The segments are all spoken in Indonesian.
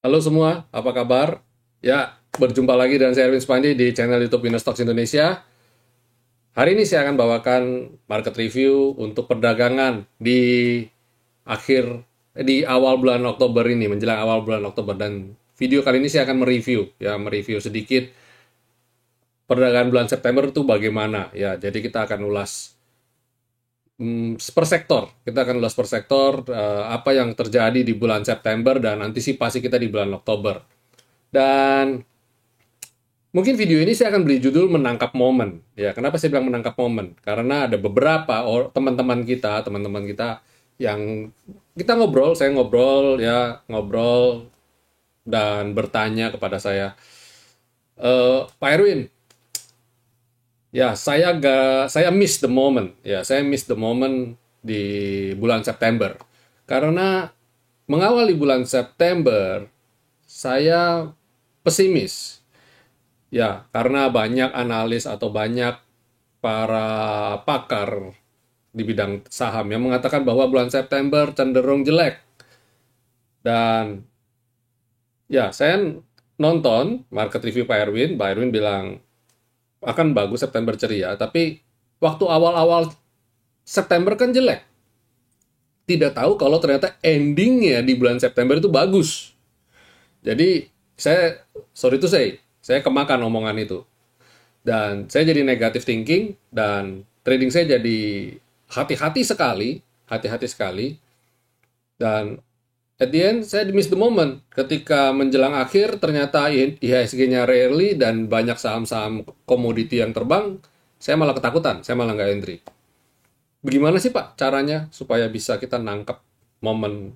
Halo semua, apa kabar? Ya, berjumpa lagi dengan saya Erwin Spandi di channel YouTube Winnerstocks Indonesia. Hari ini saya akan bawakan market review untuk perdagangan di awal bulan Oktober ini, menjelang awal bulan Oktober, dan video kali ini saya akan mereview sedikit perdagangan bulan September itu bagaimana ya. Jadi kita akan ulas per sektor. Kita akan ulas per sektor apa yang terjadi di bulan September dan antisipasi kita di bulan Oktober. Dan mungkin video ini saya akan beri judul menangkap momen. Ya, kenapa saya bilang menangkap momen? Karena ada beberapa teman-teman kita yang kita ngobrol, saya ngobrol ya, ngobrol dan bertanya kepada saya, Pak Erwin, ya saya miss the moment, ya saya miss the moment di bulan September. Karena mengawali bulan September, saya pesimis. Ya, karena banyak analis atau banyak para pakar di bidang saham yang mengatakan bahwa bulan September cenderung jelek. Dan ya, saya nonton market review Pak Erwin bilang akan bagus September ceria, tapi waktu awal-awal September kan jelek. Tidak tahu kalau ternyata endingnya di bulan September itu bagus. Jadi sorry to say, saya kemakan omongan itu. Dan saya jadi negative thinking dan trading saya jadi hati-hati sekali, hati-hati sekali. Dan at the end saya miss the moment ketika menjelang akhir ternyata IHSG-nya rally dan banyak saham-saham komoditi yang terbang, saya malah ketakutan, saya malah nggak entry. Bagaimana sih Pak caranya supaya bisa kita nangkep momen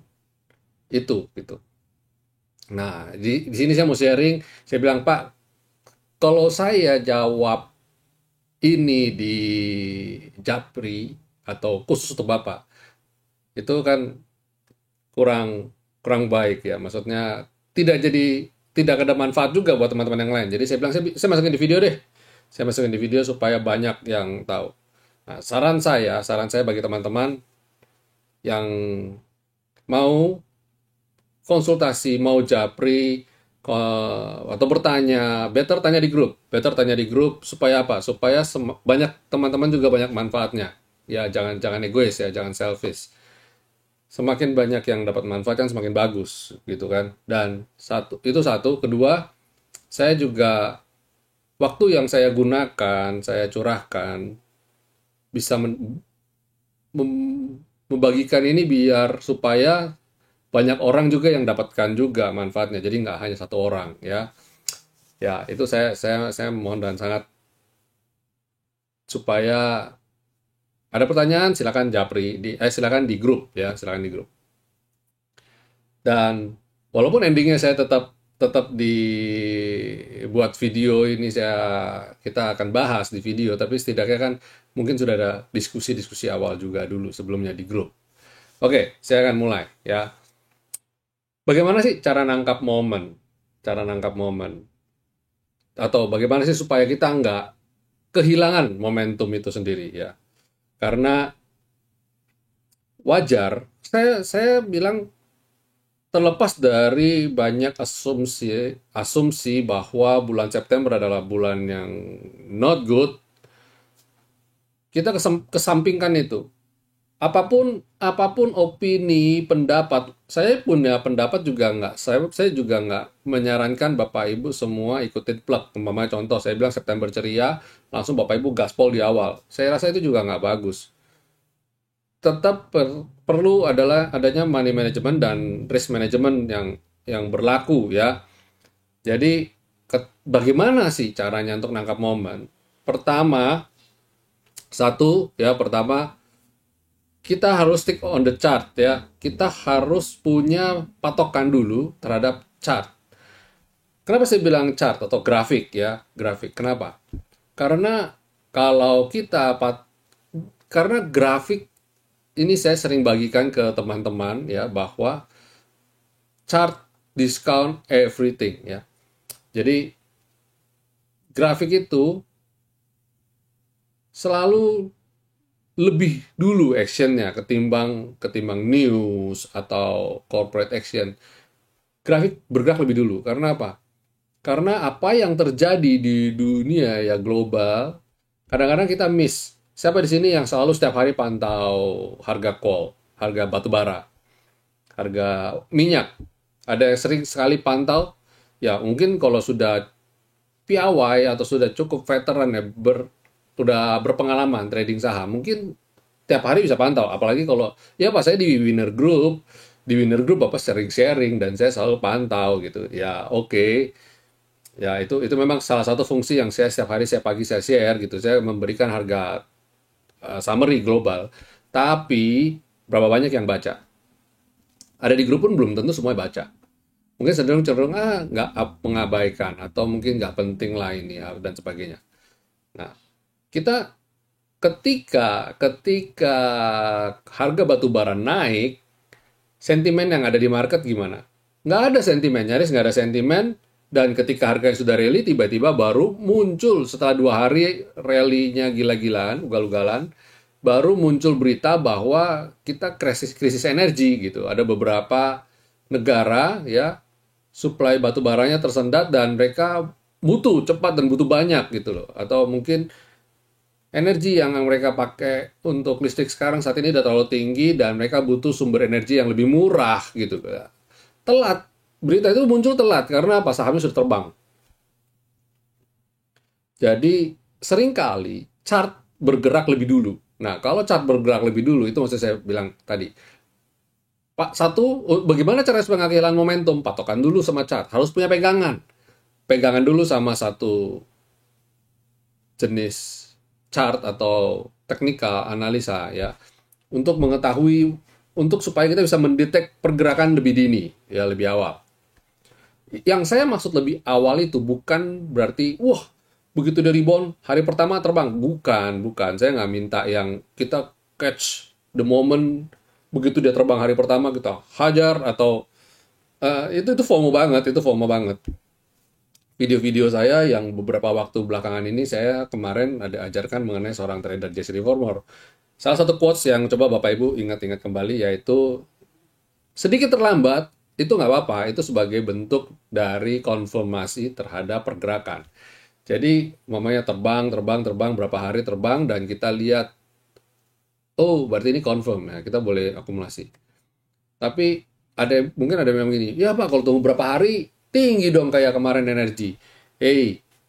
itu gitu. Nah, di sini saya mau sharing, saya bilang Pak, kalau saya jawab ini di Japri atau khusus untuk Bapak, itu kan kurang kurang baik ya. Maksudnya tidak ada manfaat juga buat teman-teman yang lain. Jadi saya bilang saya masukin di video deh. Saya masukin di video supaya banyak yang tahu. Nah, saran saya bagi teman-teman yang mau konsultasi, mau japri atau bertanya, better tanya di grup supaya apa? Supaya banyak teman-teman juga banyak manfaatnya. Ya, jangan jangan egois ya, jangan selfish. Semakin banyak yang dapat manfaat kan semakin bagus gitu kan. Dan satu, kedua, saya juga waktu yang saya gunakan, saya curahkan bisa membagikan ini biar supaya banyak orang juga yang dapatkan juga manfaatnya. Jadi nggak hanya satu orang ya. Ya, itu saya mohon dan sangat supaya ada pertanyaan silakan japri silakan di grup ya, silakan di grup. Dan walaupun endingnya saya tetap tetap dibuat video ini kita akan bahas di video, tapi setidaknya kan mungkin sudah ada diskusi-diskusi awal juga dulu sebelumnya di grup. Oke, saya akan mulai ya. Bagaimana sih cara nangkap momen? Cara nangkap momen. Atau bagaimana sih supaya kita nggak kehilangan momentum itu sendiri ya. Karena wajar, saya bilang terlepas dari banyak asumsi asumsi bahwa bulan September adalah bulan yang not good, kita kesampingkan itu. Apapun opini, pendapat, saya punya pendapat juga nggak, saya juga nggak menyarankan Bapak Ibu semua ikutin plug. Umpamanya contoh, saya bilang September ceria, langsung Bapak Ibu gaspol di awal. Saya rasa itu juga nggak bagus. Tetap perlu adalah adanya money management dan risk management yang berlaku ya. Jadi bagaimana sih caranya untuk nangkap momen? Pertama, pertama kita harus stick on the chart ya. Kita harus punya patokan dulu terhadap chart. Kenapa saya bilang chart atau grafik ya? Grafik. Kenapa? Karena kalau kita karena grafik ini saya sering bagikan ke teman-teman ya bahwa chart discount everything ya. Jadi grafik itu selalu lebih dulu actionnya ketimbang ketimbang news atau corporate action. grafik bergerak lebih dulu. Karena apa? Karena apa yang terjadi di dunia ya global, kadang-kadang kita miss. Siapa di sini yang selalu setiap hari pantau harga coal, harga batu bara, harga minyak? Ada yang sering sekali pantau? Ya mungkin kalau sudah piawai atau sudah cukup veteran ya, sudah berpengalaman trading saham, mungkin tiap hari bisa pantau. Apalagi kalau ya pas saya di Winner Group apa sharing-sharing dan saya selalu pantau gitu. Ya oke. Ya itu memang salah satu fungsi yang saya setiap hari saya pagi saya share gitu. Saya memberikan harga summary global. Tapi berapa banyak yang baca? Ada di grup pun belum tentu semua baca. Mungkin cenderung nggak mengabaikan atau mungkin nggak penting lah ini ya dan sebagainya. Nah, kita ketika ketika harga batu bara naik, sentimen yang ada di market gimana? Nggak ada sentimen, nyaris nggak ada sentimen. Dan ketika harga yang sudah rally, tiba-tiba baru muncul setelah 2 hari rally-nya gila-gilaan, ugal-ugalan, baru muncul berita bahwa kita krisis energi gitu. Ada beberapa negara ya supply batu baranya tersendat dan mereka butuh cepat dan butuh banyak gitu loh. Atau mungkin energi yang mereka pakai untuk listrik sekarang saat ini udah terlalu tinggi dan mereka butuh sumber energi yang lebih murah gitu. Telat. Berita itu muncul telat karena apa? Sahamnya sudah terbang. Jadi seringkali chart bergerak lebih dulu. Nah, kalau chart bergerak lebih dulu itu maksud saya bilang tadi. Pak, satu, bagaimana cara supaya nggak kehilangan momentum? Patokan dulu sama chart. Harus punya pegangan. Pegangan dulu sama satu jenis chart atau teknikal analisa ya untuk mengetahui untuk supaya kita bisa mendetek pergerakan lebih dini ya lebih awal. Yang saya maksud lebih awal itu bukan berarti wah begitu dari rebound hari pertama terbang, bukan saya nggak minta yang kita catch the moment begitu dia terbang hari pertama kita hajar atau itu FOMO banget. Video-video saya yang beberapa waktu belakangan ini saya kemarin ada ajarkan mengenai seorang trader Jesse Livermore. Salah satu quotes yang coba Bapak Ibu ingat-ingat kembali yaitu sedikit terlambat itu nggak apa-apa, itu sebagai bentuk dari konfirmasi terhadap pergerakan. Jadi mamanya terbang berapa hari terbang dan kita lihat oh berarti ini confirm ya kita boleh akumulasi. Tapi mungkin ada yang gini, ya Pak kalau tunggu berapa hari tinggi dong kayak kemarin energi.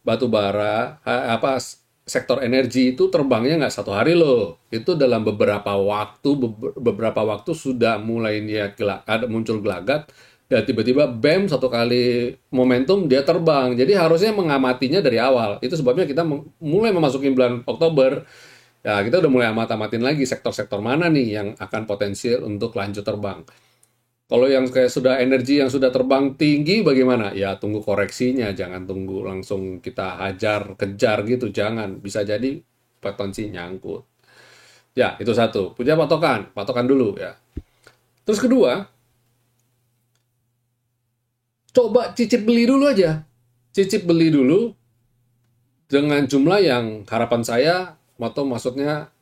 Batu bara apa sektor energi itu terbangnya nggak 1 hari loh. Itu dalam beberapa waktu sudah mulai ada muncul gelagat dan tiba-tiba bam satu kali momentum dia terbang. Jadi harusnya mengamatinya dari awal. Itu sebabnya kita mulai memasuki bulan Oktober. Ya, kita udah mulai amatin lagi sektor-sektor mana nih yang akan potensial untuk lanjut terbang. Kalau yang kayak sudah energi yang sudah terbang tinggi bagaimana? Ya tunggu koreksinya, jangan tunggu langsung kita hajar, kejar gitu, jangan. Bisa jadi potensi nyangkut. Ya, itu satu. Punya patokan dulu ya. Terus kedua, coba cicip beli dulu aja. Cicip beli dulu dengan jumlah yang harapan saya, atau maksudnya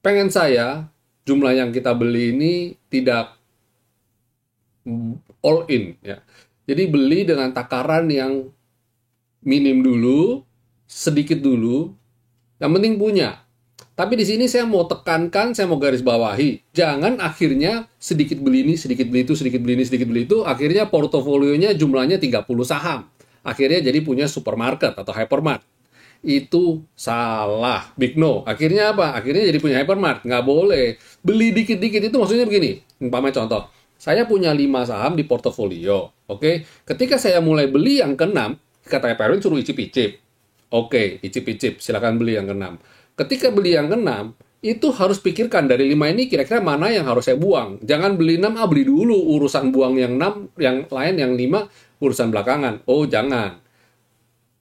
pengen saya, jumlah yang kita beli ini tidak all in ya. Jadi beli dengan takaran yang minim dulu, sedikit dulu, yang penting punya. Tapi di sini saya mau tekankan, saya mau garis bawahi, jangan akhirnya sedikit beli ini, sedikit beli itu, sedikit beli ini, sedikit beli itu, akhirnya portofolionya jumlahnya 30 saham. Akhirnya jadi punya supermarket atau hypermart. Itu salah, big no. Akhirnya apa? Akhirnya jadi punya hypermart. Nggak boleh. Beli dikit-dikit itu maksudnya begini. Umpamanya contoh, saya punya 5 saham di portofolio. Oke, ketika saya mulai beli yang ke-6, kata Pak Erwin suruh icip-icip. Oke, icip-icip, silakan beli yang ke-6. Ketika beli yang ke-6, itu harus pikirkan dari 5 ini kira-kira mana yang harus saya buang. Jangan beli 6, beli dulu urusan buang yang 6, yang lain yang 5 urusan belakangan. Oh, jangan.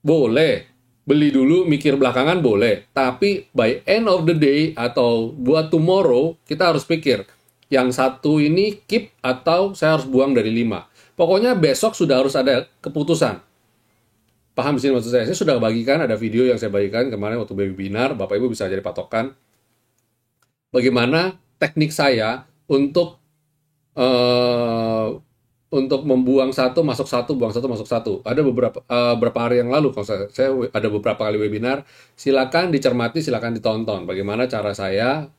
Boleh. Beli dulu, mikir belakangan boleh. Tapi by end of the day atau buat tomorrow, kita harus pikir. Yang satu ini keep atau saya harus buang dari 5. Pokoknya besok sudah harus ada keputusan. Paham sih maksud saya? Saya sudah bagikan, ada video yang saya bagikan kemarin waktu webinar. Bapak Ibu bisa jadi patokan. Bagaimana teknik saya untuk untuk membuang satu, masuk satu, buang satu, masuk satu. Ada beberapa hari yang lalu, kalau saya ada beberapa kali webinar, silakan dicermati, silakan ditonton. Bagaimana cara saya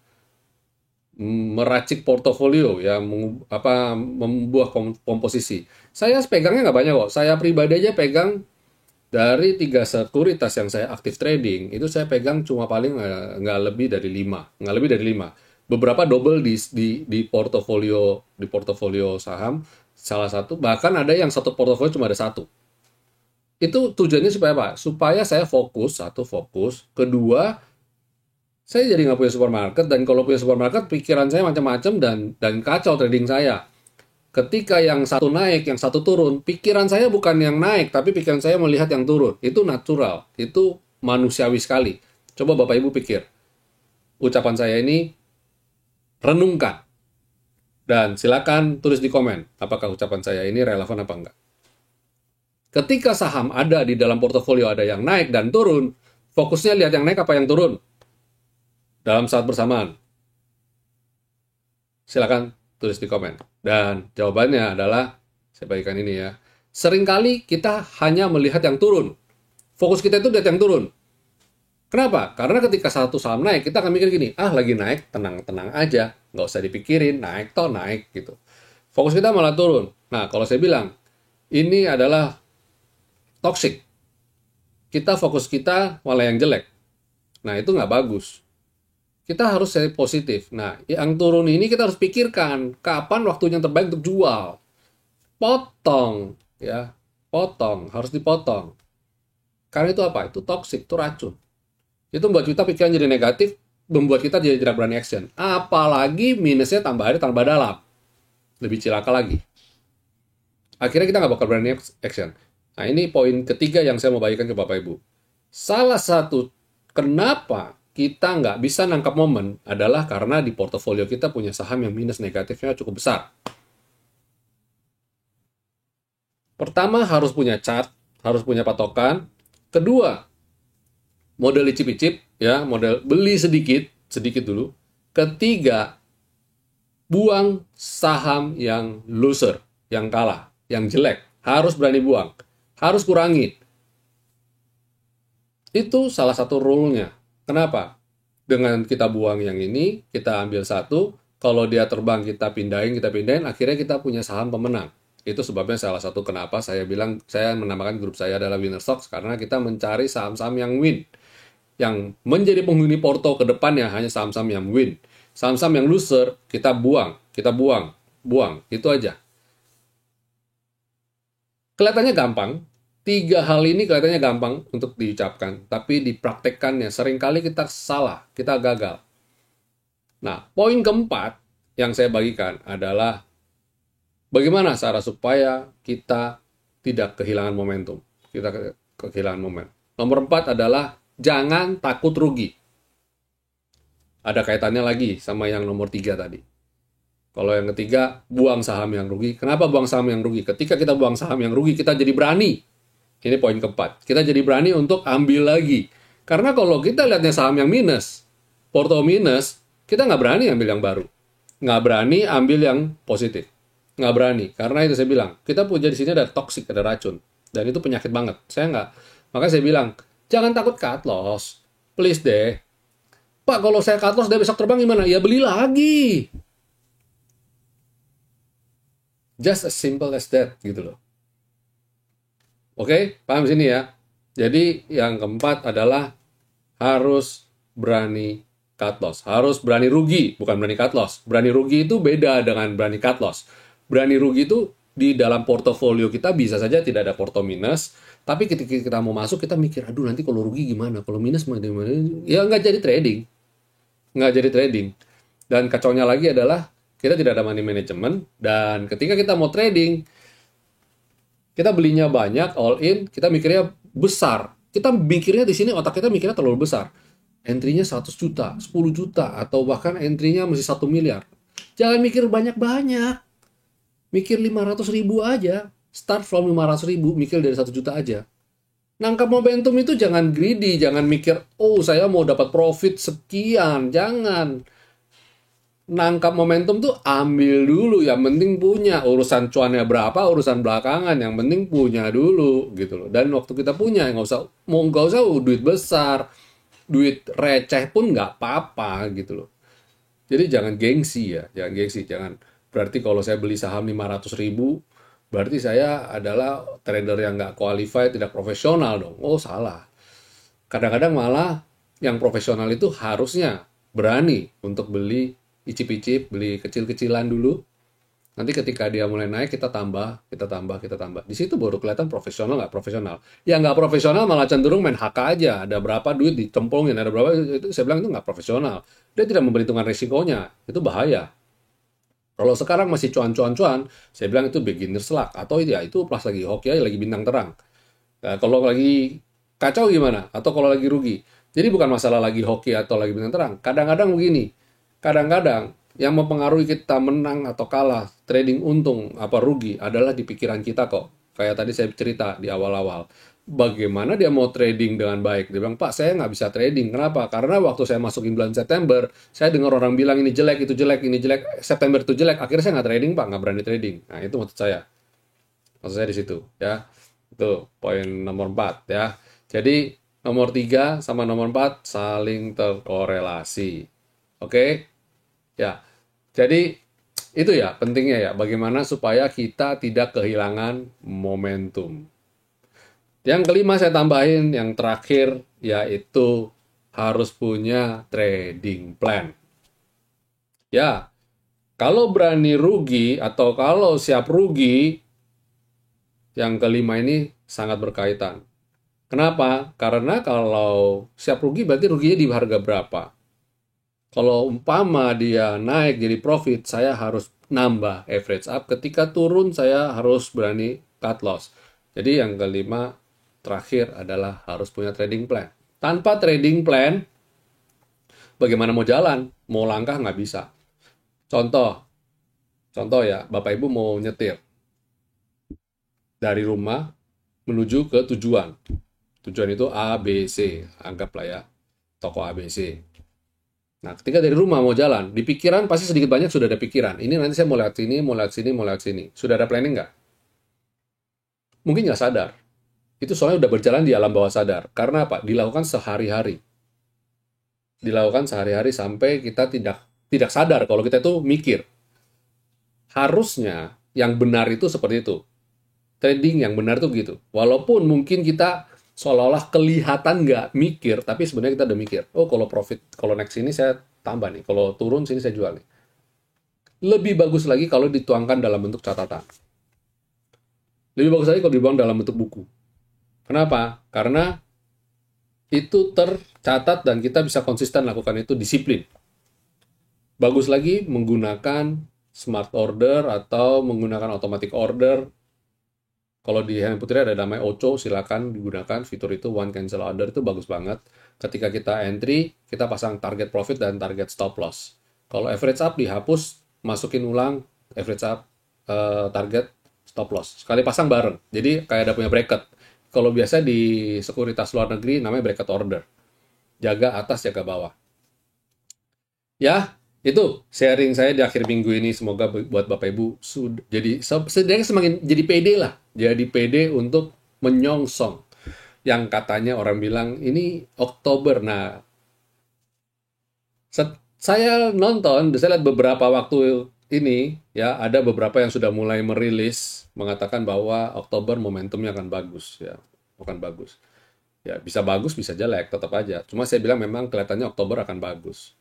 meracik portofolio, ya, membuat komposisi. Saya pegangnya nggak banyak kok. Saya pribadi aja pegang dari 3 sekuritas yang saya aktif trading, itu saya pegang cuma paling nggak lebih dari 5, nggak lebih dari 5. Beberapa double di portofolio saham, salah satu, bahkan ada yang satu portofolio cuma ada satu. Itu tujuannya supaya apa? Supaya saya fokus, satu fokus, kedua saya jadi nggak punya supermarket, dan kalau punya supermarket pikiran saya macam-macam dan kacau trading saya. Ketika yang satu naik, yang satu turun, pikiran saya bukan yang naik, tapi pikiran saya melihat yang turun. Itu natural, itu manusiawi sekali. Coba Bapak Ibu pikir, ucapan saya ini renungkan, dan silakan tulis di komen, apakah ucapan saya ini relevan apa enggak. Ketika saham ada di dalam portofolio, ada yang naik dan turun, fokusnya lihat yang naik apa yang turun dalam saat bersamaan. Silakan tulis di komen. Dan jawabannya adalah, saya bagikan ini ya, seringkali kita hanya melihat yang turun. Fokus kita itu lihat yang turun. Kenapa? Karena ketika satu saham naik, kita akan mikir gini, lagi naik, tenang-tenang aja, nggak usah dipikirin, naik toh naik, gitu. Fokus kita malah turun. Nah, kalau saya bilang, ini adalah toxic. Fokus kita malah yang jelek. Nah, itu nggak bagus. Kita harus stay positif. Nah, yang turun ini kita harus pikirkan kapan waktunya yang terbaik untuk jual. Potong, ya, potong, harus dipotong. Karena itu apa? Itu toxic, itu racun. Itu membuat kita pikiran jadi negatif, membuat kita jadi tidak berani action. Apalagi minusnya tambah hari tambah dalam, lebih cilaka lagi. Akhirnya kita nggak bakal berani action. Nah, ini poin ketiga yang saya mau bagikan ke Bapak Ibu. Salah satu kenapa kita nggak bisa nangkap momen adalah karena di portofolio kita punya saham yang minus negatifnya cukup besar. Pertama, harus punya chart, harus punya patokan. Kedua, model icip-icip, ya, model beli sedikit dulu. Ketiga, buang saham yang loser, yang kalah, yang jelek. Harus berani buang, harus kurangi. Itu salah satu rule-nya. Kenapa? Dengan kita buang yang ini, kita ambil satu, kalau dia terbang kita pindahin, akhirnya kita punya saham pemenang. Itu sebabnya salah satu kenapa saya bilang, saya menamakan grup saya adalah Winner Stocks, karena kita mencari saham-saham yang win. Yang menjadi penghuni porto ke depannya hanya saham-saham yang win. Saham-saham yang loser, kita buang, itu aja. Kelihatannya gampang, 3 hal ini kelihatannya gampang untuk diucapkan, tapi dipraktekkannya seringkali kita salah, kita gagal. Nah, poin keempat yang saya bagikan adalah bagaimana cara supaya kita tidak kehilangan momentum. Kita kehilangan momen. Nomor 4 adalah jangan takut rugi. Ada kaitannya lagi sama yang nomor 3 tadi. Kalau yang ketiga, buang saham yang rugi. Kenapa buang saham yang rugi? Ketika kita buang saham yang rugi, kita jadi berani. Ini poin keempat. Kita jadi berani untuk ambil lagi. Karena kalau kita lihatnya saham yang minus, porto minus, kita nggak berani ambil yang baru. Nggak berani ambil yang positif. Nggak berani. Karena itu saya bilang, kita punya di sini ada toxic, ada racun. Dan itu penyakit banget. Makanya saya bilang, jangan takut cut loss. Please deh. Pak, kalau saya cut loss, dia besok terbang gimana? Ya beli lagi. Just as simple as that, gitu loh. Oke, paham sini ya? Jadi yang keempat adalah harus berani cut loss. Harus berani rugi, bukan berani cut loss. Berani rugi itu beda dengan berani cut loss. Berani rugi itu di dalam portofolio kita bisa saja tidak ada porto minus, tapi ketika kita mau masuk kita mikir, aduh nanti kalau rugi gimana? Kalau minus gimana? Ya nggak jadi trading. Nggak jadi trading. Dan kacaunya lagi adalah kita tidak ada money management, dan ketika kita mau trading, kita belinya banyak, all in, kita mikirnya besar. Kita mikirnya di sini, otak kita mikirnya terlalu besar. Entry-nya 100 juta, 10 juta, atau bahkan entry-nya mesti 1 miliar. Jangan mikir banyak-banyak. Mikir 500 ribu aja. Start from 500 ribu, mikir dari 1 juta aja. Nangkap momentum itu jangan greedy, jangan mikir, oh saya mau dapat profit sekian. Jangan. nangkap momentum tuh ambil dulu, yang penting punya. Urusan cuannya berapa, urusan belakangan, yang penting punya dulu gitu loh. Dan waktu kita punya, nggak usah duit besar, duit receh pun nggak apa-apa gitu loh. Jadi jangan gengsi ya, jangan gengsi, jangan. Berarti kalau saya beli saham 500.000, berarti saya adalah trader yang nggak qualified, tidak profesional dong. Oh salah. Kadang-kadang malah yang profesional itu harusnya berani untuk beli icip-icip, beli kecil-kecilan dulu. Nanti ketika dia mulai naik, kita tambah, kita tambah, kita tambah. Di situ baru kelihatan profesional nggak profesional. Yang nggak profesional malah cenderung main HK aja. Ada berapa duit dicemplungin, ada berapa, itu saya bilang itu nggak profesional. Dia tidak memperhitungkan risikonya. Itu bahaya. Kalau sekarang masih cuan-cuan-cuan, saya bilang itu beginner's luck. Atau ya itu plus lagi hoki aja, lagi bintang terang. Nah, kalau lagi kacau gimana? Atau kalau lagi rugi? Jadi bukan masalah lagi hoki atau lagi bintang terang. Kadang-kadang begini, kadang-kadang yang mempengaruhi kita menang atau kalah, trading untung apa rugi adalah di pikiran kita kok. Kayak tadi saya cerita di awal-awal. Bagaimana dia mau trading dengan baik? Dia bilang, Pak, saya nggak bisa trading. Kenapa? Karena waktu saya masukin bulan September, saya dengar orang bilang ini jelek, itu jelek, ini jelek. September itu jelek. Akhirnya saya nggak trading, Pak. Nggak berani trading. Nah, itu maksud saya. Maksud saya di situ. Ya. Itu poin nomor 4 ya. Jadi nomor 3 sama nomor 4 saling terkorelasi. Oke? Ya. Jadi itu ya pentingnya ya bagaimana supaya kita tidak kehilangan momentum. Yang kelima saya tambahin yang terakhir yaitu harus punya trading plan. Ya, kalau berani rugi atau kalau siap rugi, yang kelima ini sangat berkaitan. Kenapa? Karena kalau siap rugi berarti ruginya di harga berapa. Kalau umpama dia naik jadi profit, saya harus nambah average up. Ketika turun, saya harus berani cut loss. Jadi yang kelima terakhir adalah harus punya trading plan. Tanpa trading plan, bagaimana mau jalan? Mau langkah nggak bisa. Contoh, contoh ya, Bapak Ibu mau nyetir dari rumah menuju ke tujuan. Tujuan itu A, B, C. Anggaplah ya, toko A, B, C. Nah, ketika dari rumah mau jalan, di pikiran pasti sedikit banyak sudah ada pikiran. Ini nanti saya mau lihat sini, mau lihat sini, mau lihat sini. Sudah ada planning nggak? Mungkin nggak sadar. Itu soalnya udah berjalan di alam bawah sadar. Karena apa? Dilakukan sehari-hari. Dilakukan sehari-hari sampai kita tidak sadar kalau kita itu mikir. Harusnya yang benar itu seperti itu. Trading yang benar tuh gitu. Walaupun mungkin kita seolah-olah kelihatan nggak mikir, tapi sebenarnya kita udah mikir. Oh, kalau profit, kalau next ini saya tambah nih. Kalau turun sini saya jual nih. Lebih bagus lagi kalau dituangkan dalam bentuk catatan. Lebih bagus lagi kalau dibuang dalam bentuk buku. Kenapa? Karena itu tercatat dan kita bisa konsisten lakukan itu disiplin. Bagus lagi menggunakan smart order atau menggunakan automatic order. Kalau di Hemi Putri ada namanya Ocho, silakan digunakan fitur itu, one cancel order itu bagus banget. Ketika kita entry, kita pasang target profit dan target stop loss. Kalau average up dihapus, masukin ulang average up, target stop loss. Sekali pasang bareng. Jadi kayak ada punya bracket. Kalau biasa di sekuritas luar negeri namanya bracket order. Jaga atas, jaga bawah. Ya, itu sharing saya di akhir minggu ini. Semoga buat Bapak Ibu jadi setidaknya semakin jadi pede lah. Jadi pede untuk menyongsong. Yang katanya orang bilang ini Oktober. Nah, saya nonton, saya lihat beberapa waktu ini ya ada beberapa yang sudah mulai merilis mengatakan bahwa Oktober momentumnya akan bagus ya, akan bagus. Ya bisa bagus bisa jelek tetap aja. Cuma saya bilang memang kelihatannya Oktober akan bagus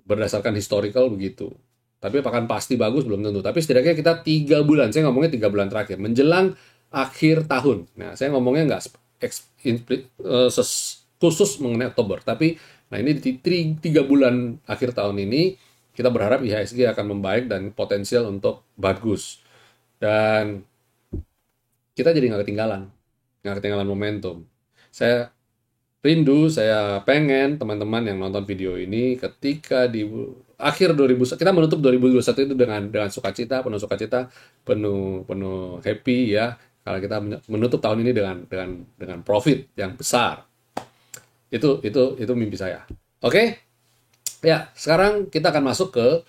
berdasarkan historical begitu. Tapi apakah pasti bagus belum tentu. Tapi setidaknya kita 3 bulan, saya ngomongnya 3 bulan terakhir menjelang akhir tahun. Nah saya ngomongnya nggak khusus mengenai Oktober, tapi nah ini di 3 bulan akhir tahun ini kita berharap IHSG akan membaik dan potensial untuk bagus. Dan kita jadi nggak ketinggalan momentum. Saya rindu, saya pengen teman-teman yang nonton video ini ketika di akhir 2000 kita menutup 2021 itu dengan sukacita, penuh happy ya. Kalau kita menutup tahun ini dengan profit yang besar. Itu mimpi saya. Oke? Ya, sekarang kita akan masuk ke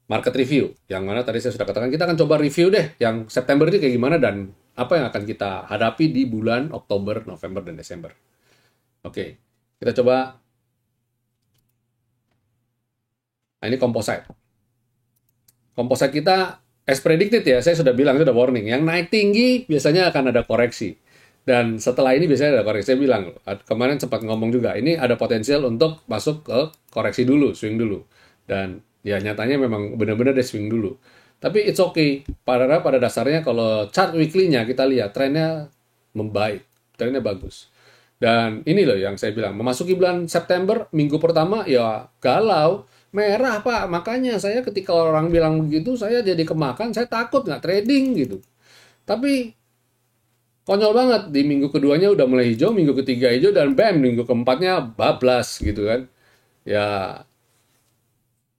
market review, yang mana tadi saya sudah katakan kita akan coba review deh yang September ini kayak gimana dan apa yang akan kita hadapi di bulan Oktober, November, dan Desember. Oke, kita coba. Nah, ini composite. Composite kita as predicted ya, saya sudah bilang, sudah warning. Yang naik tinggi biasanya akan ada koreksi. Dan setelah ini biasanya ada koreksi. Saya bilang, kemarin sempat ngomong juga, ini ada potensial untuk masuk ke koreksi dulu, swing dulu. Dan ya nyatanya memang benar-benar dia swing dulu. Tapi it's okay. Pada dasarnya kalau chart weekly-nya kita lihat, trennya membaik. Trennya bagus. Dan ini loh yang saya bilang, memasuki bulan September, minggu pertama ya galau. Merah Pak, makanya saya ketika orang bilang begitu, saya jadi kemakan, saya takut nggak trading gitu. Tapi konyol banget, di minggu keduanya udah mulai hijau, minggu ketiga hijau, dan bam, minggu keempatnya bablas gitu kan. Ya,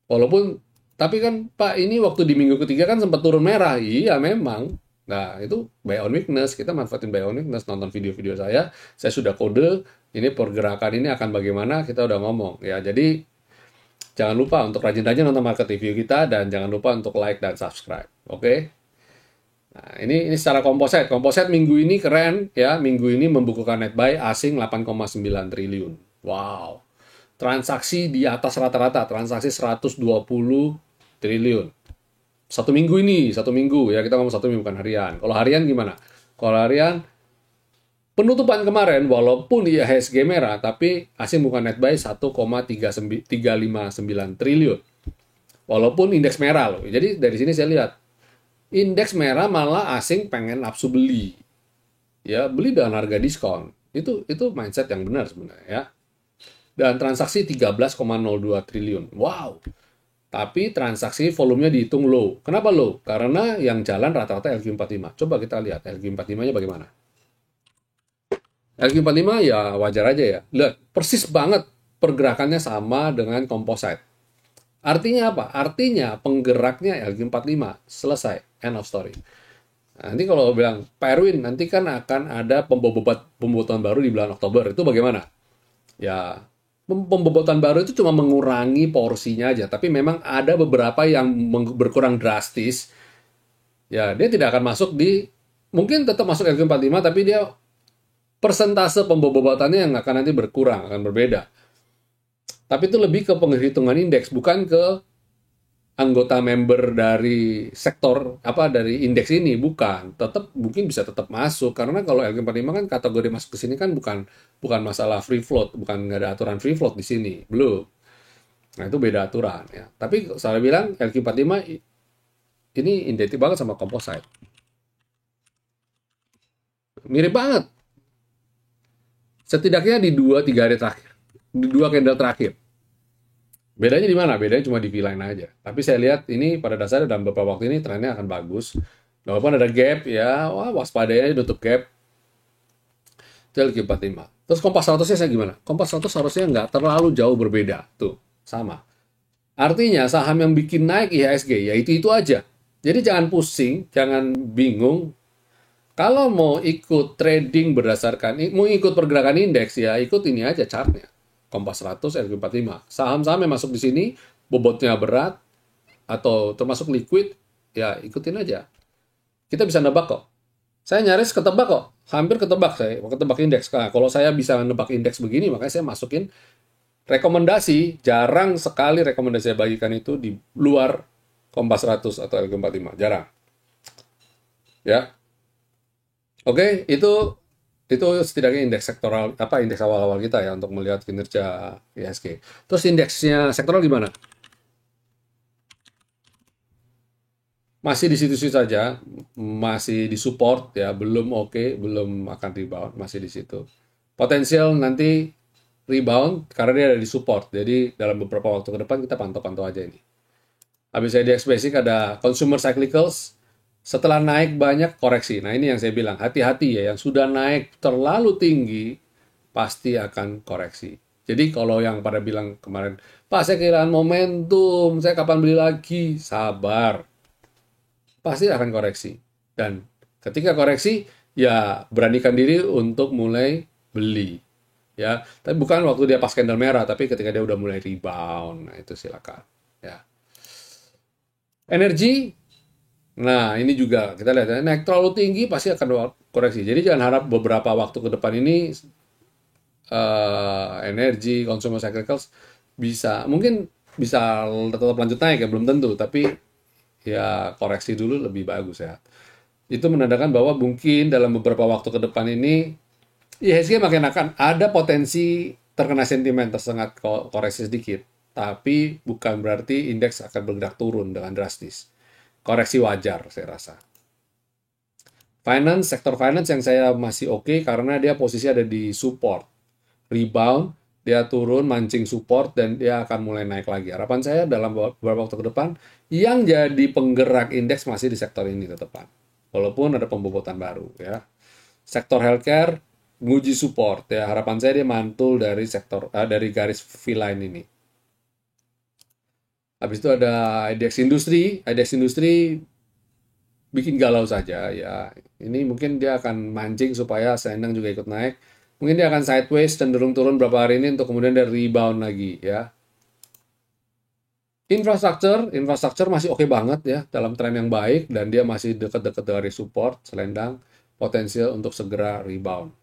walaupun, tapi kan Pak, ini waktu di minggu ketiga kan sempat turun merah. Iya memang. Nah, itu buy on weakness, kita manfaatin buy on weakness, nonton video-video saya sudah kode, ini pergerakan ini akan bagaimana, kita udah ngomong. Ya, jadi jangan lupa untuk rajin-rajin nonton market review kita dan jangan lupa untuk like dan subscribe. Oke? Nah, ini secara komposit. Komposit minggu ini keren ya. Minggu ini membukukan net buy asing 8,9 triliun. Wow. Transaksi di atas rata-rata, transaksi 120 triliun. Satu minggu ya, kita ngomong satu minggu bukan harian. Kalau harian gimana? Kalau harian penutupan kemarin, walaupun IHSG merah, tapi asing bukan net buy 1,359 triliun. Walaupun indeks merah loh. Jadi dari sini saya lihat, indeks merah malah asing pengen nafsu beli. Ya, beli dengan harga diskon. Itu mindset yang benar sebenarnya ya. Dan transaksi 13,02 triliun. Wow. Tapi transaksi volumenya dihitung low. Kenapa low? Karena yang jalan rata-rata LQ45. Coba kita lihat LQ45-nya bagaimana. LQ45 ya wajar aja ya. Lihat, persis banget pergerakannya sama dengan composite. Artinya apa? Artinya penggeraknya LQ45. Selesai. End of story. Nah, nanti kalau bilang, Pak Erwin, nanti kan akan ada pembobotan baru di bulan Oktober. Itu bagaimana? Ya, pembobotan baru itu cuma mengurangi porsinya aja. Tapi memang ada beberapa yang berkurang drastis. Ya, dia tidak akan masuk di, mungkin tetap masuk LQ45, tapi dia persentase pembobotannya yang akan nanti berkurang, akan berbeda. Tapi itu lebih ke penghitungan indeks, bukan ke anggota member dari sektor dari indeks ini, bukan. Tetap mungkin bisa tetap masuk karena kalau LQ45 kan kategori masuk ke sini kan bukan masalah free float, bukan nggak ada aturan free float di sini, belum. Nah, itu beda aturan ya. Tapi saya bilang LQ45 ini identik banget sama composite. Mirip banget. Setidaknya di 2-3 hari terakhir. Di 2 candle terakhir. Bedanya di mana? Bedanya cuma di V-line aja. Tapi saya lihat ini pada dasarnya dalam beberapa waktu ini trennya akan bagus. Walaupun ada gap ya, wah waspadanya tutup gap. Itu LQ45. Terus Kompas 100-nya saya gimana? Kompas 100 harusnya nggak terlalu jauh berbeda. Tuh, sama. Artinya saham yang bikin naik IHSG ya itu aja. Jadi jangan pusing, jangan bingung. Kalau mau ikut trading berdasarkan, mau ikut pergerakan indeks ya ikut ini aja chartnya. Kompas 100, LQ45. Saham-saham yang masuk di sini, bobotnya berat, atau termasuk liquid, ya ikutin aja. Kita bisa nebak kok. Saya nyaris ketebak kok. Hampir ketebak saya. Ketebak indeks. Nah, kalau saya bisa nebak indeks begini, makanya saya masukin rekomendasi. Jarang sekali rekomendasi saya bagikan itu di luar Kompas 100 atau LQ45. Jarang. Ya. Oke, itu setidaknya indeks sektoral, indeks awal-awal kita ya untuk melihat kinerja IHSG. Terus indeksnya sektoral gimana? Masih di situ-situ saja, masih di support ya, belum oke, belum akan rebound, masih di situ. Potensial nanti rebound karena dia ada di support. Jadi dalam beberapa waktu ke depan kita pantau-pantau aja ini. Habis IDX Basic ada consumer cyclicals. Setelah naik banyak koreksi. Nah ini yang saya bilang, hati-hati ya, yang sudah naik terlalu tinggi, pasti akan koreksi. Jadi kalau yang pada bilang kemarin, Pak saya kehilangan momentum, saya kapan beli lagi? Sabar. Pasti akan koreksi. Dan ketika koreksi, ya beranikan diri untuk mulai beli. Ya, tapi bukan waktu dia pas candle merah, tapi ketika dia udah mulai rebound. Nah itu silakan. Ya. Energi, nah ini juga kita lihat ya, naik terlalu tinggi pasti akan koreksi. Jadi jangan harap beberapa waktu ke depan ini energi, consumer cyclicals mungkin bisa tetap lanjut naik ya, belum tentu, tapi ya koreksi dulu lebih bagus ya. Itu menandakan bahwa mungkin dalam beberapa waktu ke depan ini IHSG makin akan ada potensi terkena sentimen tersengat koreksi sedikit, tapi bukan berarti indeks akan bergerak turun dengan drastis. Koreksi wajar saya rasa. Finance, sektor finance yang saya masih oke karena dia posisi ada di support. Rebound, dia turun, mancing support, dan dia akan mulai naik lagi. Harapan saya dalam beberapa waktu ke depan, yang jadi penggerak indeks masih di sektor ini tetepan. Walaupun ada pembobotan baru ya. Sektor healthcare, nguji support ya. Harapan saya dia mantul dari dari garis V-line ini. Habis itu ada IDX industri bikin galau saja ya. Ini mungkin dia akan mancing supaya Selendang juga ikut naik. Mungkin dia akan sideways cenderung turun beberapa hari ini untuk kemudian dia rebound lagi ya. Infrastruktur masih oke banget ya dalam tren yang baik dan dia masih dekat-dekat dari support Selendang, potensial untuk segera rebound.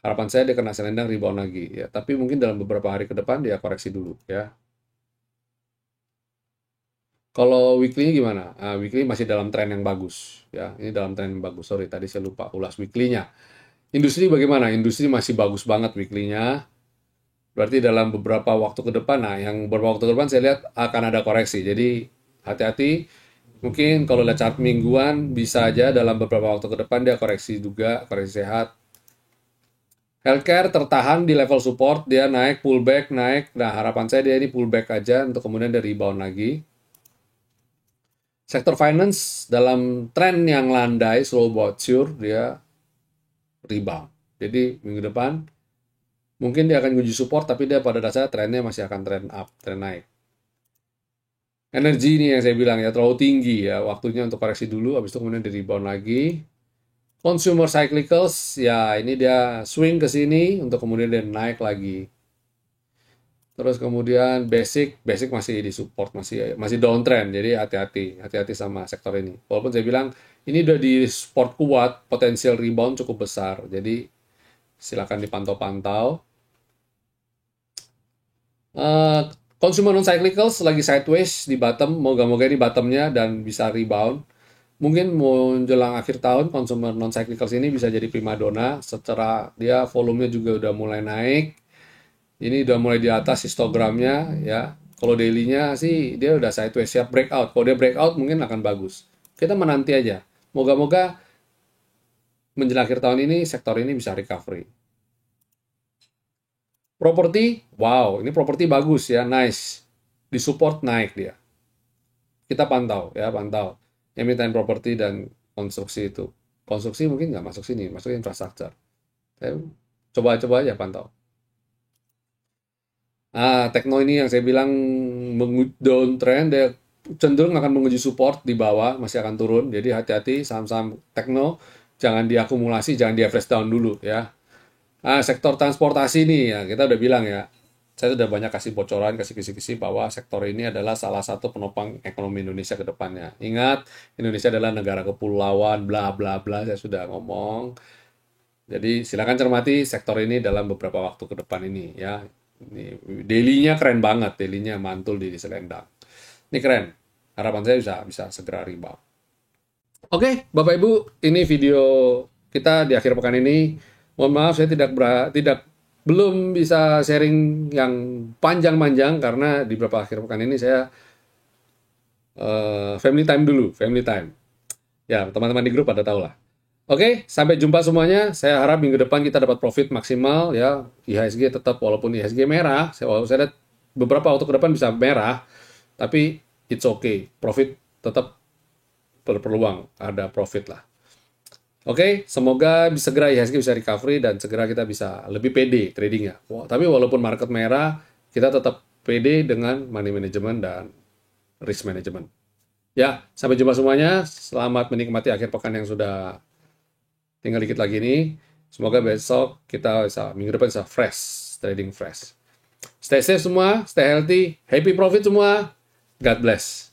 Harapan saya dia kena Selendang rebound lagi ya, tapi mungkin dalam beberapa hari ke depan dia koreksi dulu ya. Kalau weekly gimana? Weekly masih dalam tren yang bagus ya. Ini dalam tren yang bagus. Sorry, tadi saya lupa ulas weekly-nya. Industri bagaimana? Industri masih bagus banget weekly-nya. Berarti dalam beberapa waktu ke depan, nah yang beberapa waktu ke depan saya lihat akan ada koreksi. Jadi hati-hati. Mungkin kalau lihat chart mingguan bisa aja dalam beberapa waktu ke depan dia koreksi juga, koreksi sehat. Healthcare tertahan di level support, dia naik, pullback, naik. Nah harapan saya dia ini pullback aja untuk kemudian dia rebound lagi. Sektor finance dalam tren yang landai, slow but sure, dia rebound. Jadi minggu depan mungkin dia akan uji support, tapi dia pada dasarnya trennya masih akan tren up, tren naik. Energi ini yang saya bilang ya terlalu tinggi ya, waktunya untuk koreksi dulu, habis itu kemudian di rebound lagi. Consumer cyclicals ya ini dia swing ke sini untuk kemudian dia naik lagi. Terus kemudian basic masih di support, masih downtrend. Jadi hati-hati sama sektor ini. Walaupun saya bilang ini udah di support kuat, potensial rebound cukup besar. Jadi silakan dipantau-pantau. Consumer non-cyclicals lagi sideways di bottom, moga-moga ini bottomnya dan bisa rebound. Mungkin mau menjelang akhir tahun consumer non-cyclicals ini bisa jadi primadona secara dia volumenya juga udah mulai naik. Ini udah mulai di atas histogramnya ya. Kalau daily-nya sih dia udah sideways siap breakout. Kalau dia breakout mungkin akan bagus. Kita menanti aja. Moga-moga menjelang akhir tahun ini sektor ini bisa recovery. Properti, wow, ini properti bagus ya, nice. Di support naik dia. Kita pantau ya, pantau. Emiten properti dan konstruksi itu. Konstruksi mungkin nggak masuk sini, masuk infrastruktur. Coba-coba aja pantau. Tekno ini yang saya bilang downtrend, dia cenderung akan menguji support di bawah, masih akan turun. Jadi hati-hati saham-saham tekno, jangan diakumulasi, jangan di average down dulu ya. Sektor transportasi nih ya, kita udah bilang ya. Saya sudah banyak kasih bocoran, kasih kisi-kisi bahwa sektor ini adalah salah satu penopang ekonomi Indonesia ke depannya. Ingat, Indonesia adalah negara kepulauan, bla bla bla, saya sudah ngomong. Jadi silakan cermati sektor ini dalam beberapa waktu ke depan ini ya. Ini daily-nya keren banget, daily-nya mantul di Selendang. Ini keren. Harapan saya bisa segera rebound. Oke, Bapak Ibu, ini video kita di akhir pekan ini. Mohon maaf saya belum bisa sharing yang panjang-panjang karena di beberapa akhir pekan ini saya family time dulu, family time. Ya, teman-teman di grup pada tahu lah. Oke, sampai jumpa semuanya. Saya harap minggu depan kita dapat profit maksimal ya. IHSG tetap walaupun IHSG merah, saya lihat beberapa waktu ke depan bisa merah, tapi it's okay. Profit tetap berpeluang ada profit lah. Oke, semoga segera IHSG bisa recovery dan segera kita bisa lebih pede tradingnya. Tapi walaupun market merah, kita tetap pede dengan money management dan risk management. Ya, sampai jumpa semuanya. Selamat menikmati akhir pekan yang sudah tinggal dikit lagi nih. Semoga besok minggu depan bisa fresh, trading fresh. Stay safe semua, stay healthy, happy profit semua. God bless.